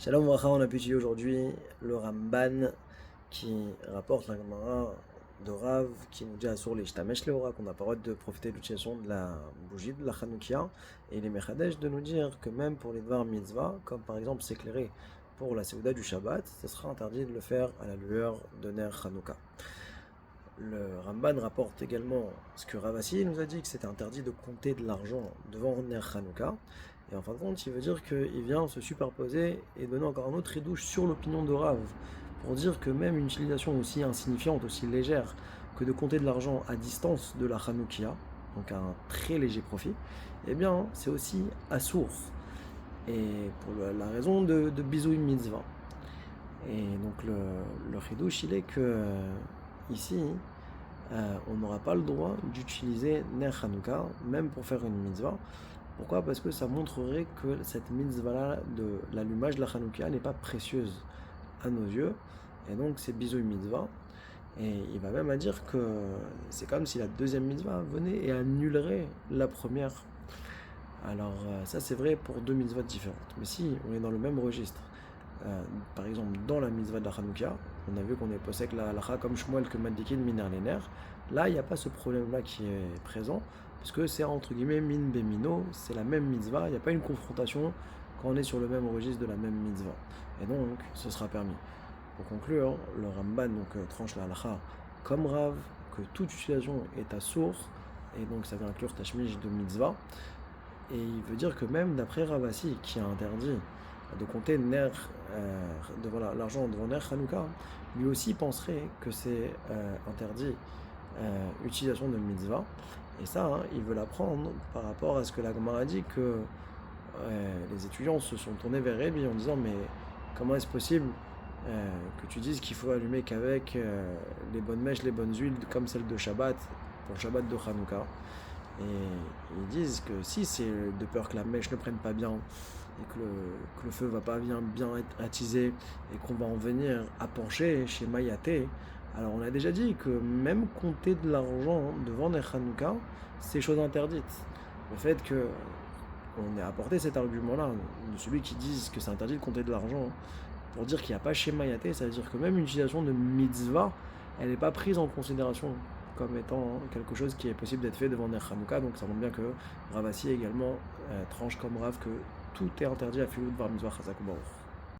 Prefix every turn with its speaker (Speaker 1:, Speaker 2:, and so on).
Speaker 1: Shalom Bracha, on a pu étudier aujourd'hui le Ramban qui rapporte la Gemara de Rav qui nous dit à Sour les Shtamesh Leora qu'on n'a pas le droit de profiter de l'utilisation de la bougie de la Hanoukia, et les Mechadesh de nous dire que même pour les Dvar Mitzvah, comme par exemple s'éclairer pour la Seuda du Shabbat, ce sera interdit de le faire à la lueur de Ner Hanouka. Le Ramban rapporte également ce que Ravasi nous a dit, que c'était interdit de compter de l'argent devant Ner Hanouka. Et en fin de compte, il veut dire qu'il vient se superposer et donner encore un autre édouche sur l'opinion de Rav, pour dire que même une utilisation aussi insignifiante, aussi légère que de compter de l'argent à distance de la Hanoukia, donc à un très léger profit, eh bien c'est aussi assourd. Et pour la raison de bisouille mitzvah. Et donc le chidouche, il est que ici, on n'aura pas le droit d'utiliser Ner Hanouka, même pour faire une mitzvah. Pourquoi? Parce que ça montrerait que cette mitzvah-là de l'allumage de la Hanouka n'est pas précieuse à nos yeux, et donc c'est bisouille mitzvah. Et il va même à dire que c'est comme si la deuxième mitzvah venait et annulerait la première. Alors ça c'est vrai pour deux mitzvahs différentes. Mais si on est dans le même registre, par exemple dans la mitzvah de la Hanouka, on a vu qu'on est possèque la halacha comme Shmuel que Maddikin miner les nerfs. Là il n'y a pas ce problème-là qui est présent, parce que c'est entre guillemets min bemino, c'est la même mitzvah, il n'y a pas une confrontation quand on est sur le même registre de la même mitzvah. Et donc ce sera permis. Pour conclure, le Ramban donc, tranche la halacha comme Rav, que toute utilisation est à source, et donc ça va inclure tashmish de mitzvah. Et il veut dire que même d'après Ravasi, qui a interdit de compter l'argent devant Ner Hanouka, lui aussi penserait que c'est interdit utilisation de mitzvah. Et ça, hein, il veut l'apprendre par rapport à ce que la Gemara a dit, que les étudiants se sont tournés vers Rabbi en disant mais comment est-ce possible que tu dises qu'il faut allumer qu'avec les bonnes mèches, les bonnes huiles, comme celle de Shabbat, pour le Shabbat de Hanouka. Et ils disent que si c'est de peur que la mèche ne prenne pas bien, et que le feu va pas bien être attisé, et qu'on va en venir à pencher chez Mayaté, alors on a déjà dit que même compter de l'argent devant Ner Hanouka, c'est chose interdite. Le fait que on ait apporté cet argument-là, de celui qui dit que c'est interdit de compter de l'argent, pour dire qu'il n'y a pas chez Mayaté, ça veut dire que même une utilisation de mitzvah, elle n'est pas prise en considération comme étant quelque chose qui est possible d'être fait devant Ner Hanouka. Donc ça montre bien que Ravasi également tranche comme Rav que tout est interdit à Filou de Bar Mitzvah Chazak Baruch.